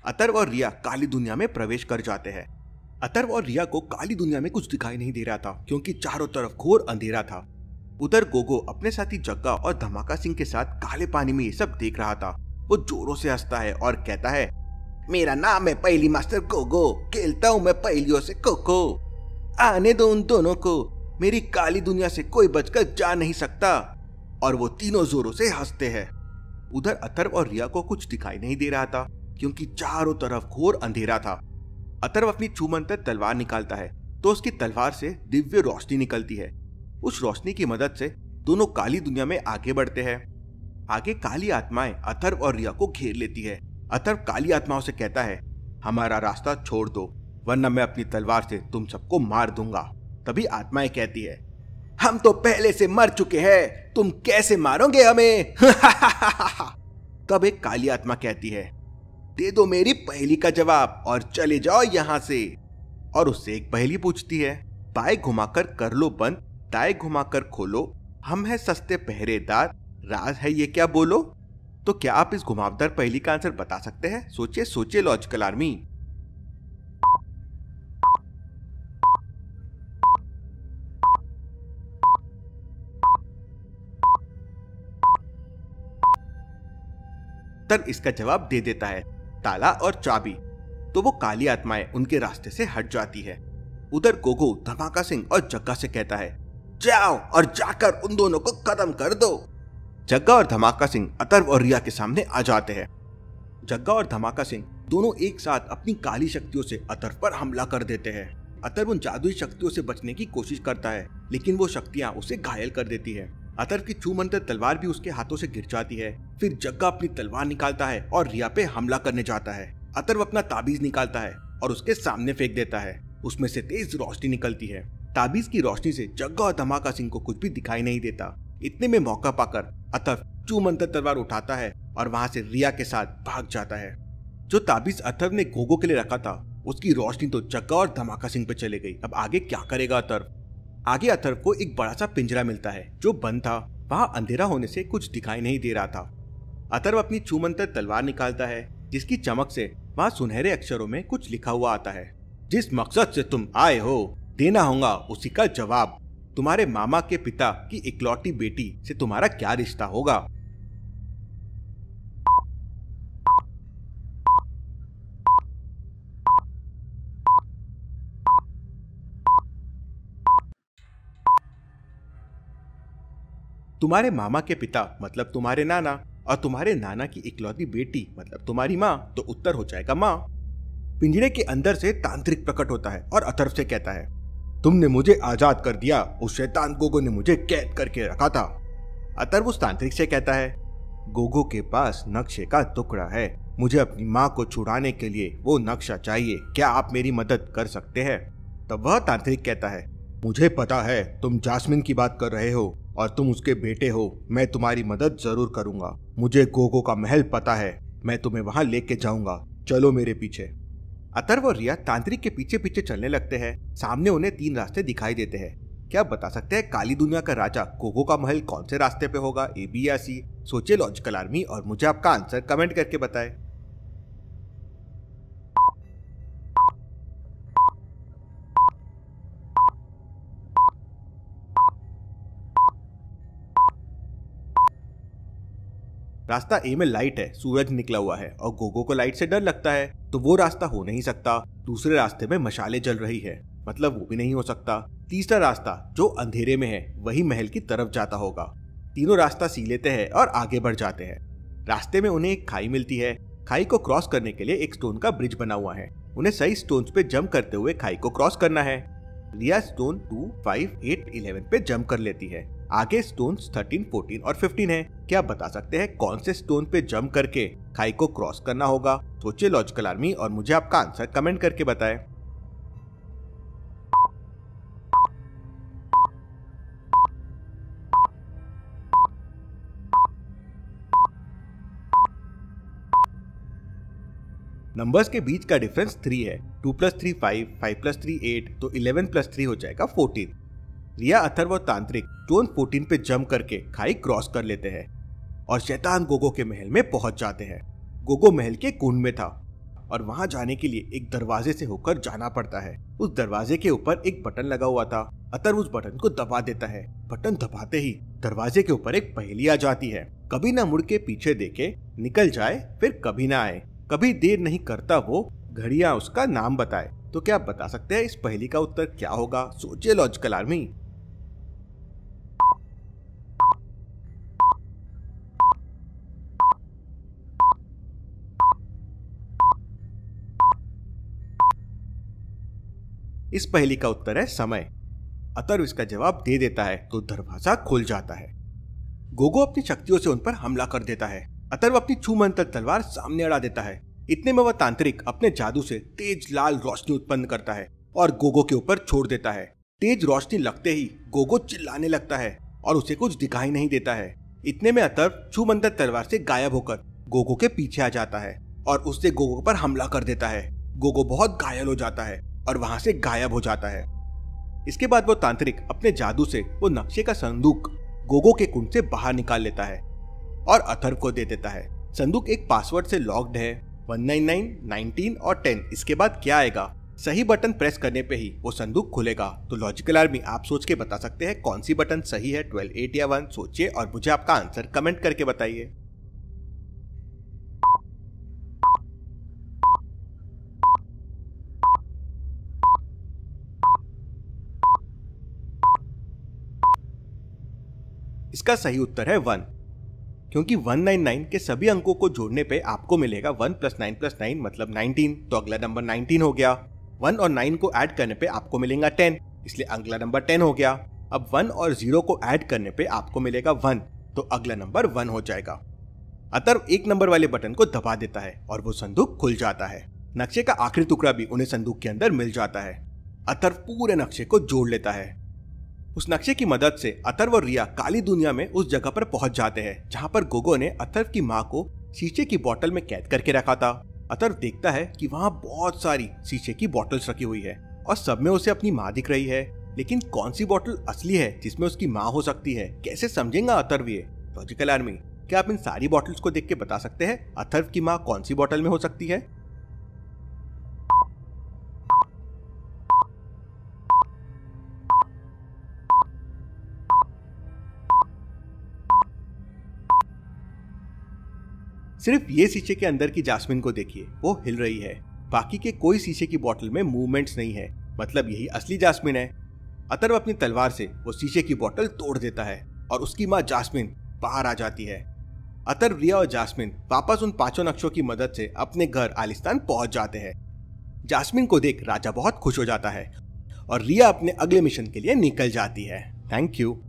अथर्व और रिया काली दुनिया में प्रवेश कर जाते हैं। अथर्व और रिया को काली दुनिया में कुछ दिखाई नहीं दे रहा था क्योंकि चारों तरफ घोर अंधेरा था। उधर गोगो अपने साथी जग्गा और धमाका सिंह के साथ काले पानी में ये सब देख रहा था। वो जोरों से हंसता है और कहता है, मेरा नाम है पहेली मास्टर गोगो, खेलता हूँ मैं पहेलियों से कोको। आने दो उन दोनों को, मेरी काली दुनिया से कोई बचकर जा नहीं सकता। और वो तीनों जोरों से हंसते हैं। उधर अथर्व और रिया को कुछ दिखाई नहीं दे रहा था क्योंकि चारों तरफ घोर अंधेरा था। अथर्व अपनी छूमंतर तलवार निकालता है तो उसकी तलवार से दिव्य रोशनी निकलती है। उस रोशनी की मदद से दोनों काली दुनिया में आगे बढ़ते हैं। आगे काली आत्माएं अथर्व और रिया को घेर लेती है। अथर्व काली आत्माओं से कहता है, हमारा रास्ता छोड़ दो वरना मैं अपनी तलवार से तुम सबको मार दूंगा। तभी आत्माएं कहती है, हम तो पहले से मर चुके हैं, तुम कैसे मारोगे हमें? तब एक काली आत्मा कहती है, दे दो मेरी पहेली का जवाब और चले जाओ यहाँ से। और उससे एक पहेली पूछती है, बाएं घुमाकर कर लो बंद, दाएं घुमाकर खोलो, हम है सस्ते पहरेदार, राज है ये क्या बोलो। तो क्या आप इस घुमावदार पहेली का आंसर बता सकते हैं? सोचिए सोचिए लॉजिकल आर्मी। तब इसका जवाब दे देता है, ताला और चाबी। तो वो काली आत्माएं उनके रास्ते से हट जाती है। उधर गोगो धमाका सिंह और जग्गा से कहता है, जाओ और जाकर उन दोनों को खत्म कर दो। जग्गा और धमाका सिंह अथर्व और रिया के सामने आ जाते हैं। जग्गा और धमाका सिंह दोनों एक साथ अपनी काली शक्तियों से अथर्व पर हमला कर देते हैं। अथर्व उन जादुई शक्तियों से बचने की कोशिश करता है लेकिन वो शक्तियां उसे घायल कर देती है। अथर्व की छूमंतर तलवार भी उसके हाथों से गिर जाती है। फिर जग्गा अपनी तलवार निकालता है और रिया पे हमला करने जाता है। अथर्व अपना ताबीज निकालता है और उसके सामने फेंक देता है। उसमें से तेज रोशनी निकलती है। ताबीज की रोशनी से जग्गा और धमाका सिंह को कुछ भी दिखाई नहीं देता। इतने में मौका पाकर अथर्व छूमंतर तलवार उठाता है और वहां से रिया के साथ भाग जाता है। जो ताबीज अथर्व ने गोगो के लिए रखा था उसकी रोशनी तो जग्गा और धमाका सिंह पे चले गई। अब आगे क्या करेगा अथर्व? आगे अथर्व को एक बड़ा सा पिंजरा मिलता है जो बंद था। वहां अंधेरा होने से कुछ दिखाई नहीं दे रहा था। अथर्व अपनी छूमंतर तलवार निकालता है जिसकी चमक से वहां सुनहरे अक्षरों में कुछ लिखा हुआ आता है, जिस मकसद से तुम आए हो देना होगा उसी का जवाब। तुम्हारे मामा के पिता की इकलौती बेटी से तुम्हारा क्या रिश्ता होगा? तुम्हारे मामा के पिता मतलब तुम्हारे नाना और तुम्हारे नाना की इकलौती बेटी मतलब तुम्हारी माँ, तो उत्तर हो जाएगा माँ। पिंजरे के अंदर से तांत्रिक प्रकट होता है और अथर्व से कहता है, तुमने मुझे आजाद कर दिया, उस शैतान गोगो ने मुझे कैद करके रखा था। अथर्व उस तांत्रिक से कहता है, गोगो के पास नक्शे का टुकड़ा है, मुझे अपनी माँ को छुड़ाने के लिए वो नक्शा चाहिए, क्या आप मेरी मदद कर सकते हैं? तब वह तांत्रिक कहता है, मुझे पता है तुम जास्मिन की बात कर रहे हो और तुम उसके बेटे हो, मैं तुम्हारी मदद जरूर करूंगा। मुझे गोगो का महल पता है, मैं तुम्हें वहां लेके जाऊंगा, चलो मेरे पीछे। अथर्व और रिया तांत्रिक के पीछे पीछे चलने लगते हैं। सामने उन्हें 3 रास्ते दिखाई देते हैं। क्या आप बता सकते हैं काली दुनिया का राजा गोगो का महल कौन से रास्ते पे होगा, ए बी या सी? सोचिए लॉजिकल आर्मी और मुझे आपका आंसर कमेंट करके बताएं। रास्ता ए में लाइट है, सूरज निकला हुआ है और गोगो को लाइट से डर लगता है, तो वो रास्ता हो नहीं सकता। दूसरे रास्ते में मशाले जल रही है, मतलब वो भी नहीं हो सकता। तीसरा रास्ता जो अंधेरे में है वही महल की तरफ जाता होगा। तीनों रास्ता सी लेते हैं और आगे बढ़ जाते हैं। रास्ते में उन्हें एक खाई मिलती है। खाई को क्रॉस करने के लिए एक स्टोन का ब्रिज बना हुआ है। उन्हें सही स्टोन्स पे जंप करते हुए खाई को क्रॉस करना है। रिया स्टोन 2, 5, 8, 11 पे जंप कर लेती है। आगे स्टोन्स 13, 14 और 15 है। क्या आप बता सकते हैं कौन से स्टोन पे जंप करके खाई को क्रॉस करना होगा? सोचिए लॉजिकल आर्मी और मुझे आपका आंसर कमेंट करके बताएं। नंबर्स के बीच का डिफरेंस 3 है। 2 + 3 5, 5 + 3 8, तो 11 + 3 हो जाएगा 14। रिया, अथर्व और तांत्रिक स्टोन 14 पे जंप करके खाई क्रॉस कर लेते हैं और शैतान गोगो के महल में पहुंच जाते हैं। गोगो महल के कुंड में था। और वहां जाने के लिए एक दरवाजे से होकर जाना पड़ता है। उस दरवाजे के ऊपर एक बटन लगा हुआ था। अथर्व उस बटन को दबा देता है। बटन दबाते ही दरवाजे के ऊपर एक पहेली आ जाती है, कभी ना मुड़ के पीछे देखे, निकल जाए फिर कभी ना आए, कभी देर नहीं करता वो, घड़ियां उसका नाम बताए। तो क्या आप बता सकते हैं इस पहेली का उत्तर क्या होगा? सोचिए लॉजिकल आर्मी। इस पहेली का उत्तर है समय। अथर्व इसका जवाब दे देता है तो दरवाजा खुल जाता है। गोगो अपनी शक्तियों से उन पर हमला कर देता है। अथर्व अपनी छूमंतर तलवार सामने अड़ा देता है। इतने में वह तांत्रिक अपने जादू से तेज लाल रोशनी उत्पन्न करता है और गोगो के ऊपर छोड़ देता है। तेज रोशनी लगते ही गोगो चिल्लाने लगता है और उसे कुछ दिखाई नहीं देता है। इतने में अथर्व छूमंतर तलवार से गायब होकर गोगो के पीछे आ जाता है और उससे गोगो पर हमला कर देता है। गोगो बहुत घायल हो जाता है और वहां से गायब हो जाता है। इसके बाद वो तांत्रिक अपने जादू से वो नक्शे का संदूक गोगो के कुंड से बाहर निकाल लेता है और अथर्व को दे देता है। संदूक एक पासवर्ड से लॉक्ड है, 199, 19 और 10। इसके बाद क्या आएगा? सही बटन प्रेस करने पे ही वो संदूक खुलेगा। तो लॉजिकल आर्मी आप सोच के बता सकते हैं कौन सी बटन सही है, 12, 8 या 1? सोचिए और मुझे आपका आंसर कमेंट करके बताइए। इसका सही उत्तर है 1, क्योंकि 199 के सभी अंकों को जोड़ने पे आपको मिलेगा 1 + 9 + 9 मतलब 19। तो अगला नंबर 19 हो गया। 1 और 9 को ऐड करने पे आपको मिलेगा 10, इसलिए अगला नंबर 10 हो गया। अब 1 और 0 को ऐड करने पे आपको मिलेगा 1, तो अगला नंबर 1 हो जाएगा। अथर्व 1 नंबर वाले बटन को दबा देता है और वो संदूक खुल जाता है। नक्शे का आखिरी टुकड़ा भी उन्हें संदूक के अंदर मिल जाता है। अथर्व पूरे नक्शे को जोड़ लेता है। उस नक्शे की मदद से अथर्व और रिया काली दुनिया में उस जगह पर पहुंच जाते हैं जहां पर गोगो ने अथर्व की मां को शीशे की बोतल में कैद करके रखा था। अथर्व देखता है कि वहां बहुत सारी शीशे की बोतल्स रखी हुई है और सब में उसे अपनी मां दिख रही है, लेकिन कौन सी बोतल असली है जिसमें उसकी मां हो सकती है? कैसे समझेगा अथर्व ये? लॉजिकल आर्मी, क्या आप इन सारी बोतल्स को देख के बता सकते हैं अथर्व की मां कौन सी बोतल में हो सकती है? सिर्फ ये शीशे के अंदर की जास्मिन को देखिए, वो हिल रही है। बाकी के कोई शीशे की बोतल में मूवमेंट्स नहीं है, मतलब यही असली जास्मिन है। अथर्व अपनी तलवार से वो शीशे की बोतल तोड़ देता है और उसकी मां जास्मिन बाहर आ जाती है। अथर्व, रिया और जास्मिन वापस उन 5 नक्शों की मदद से अपने घर आलिस्तान पहुंच जाते हैं। जास्मिन को देख राजा बहुत खुश हो जाता है और रिया अपने अगले मिशन के लिए निकल जाती है। Thank you.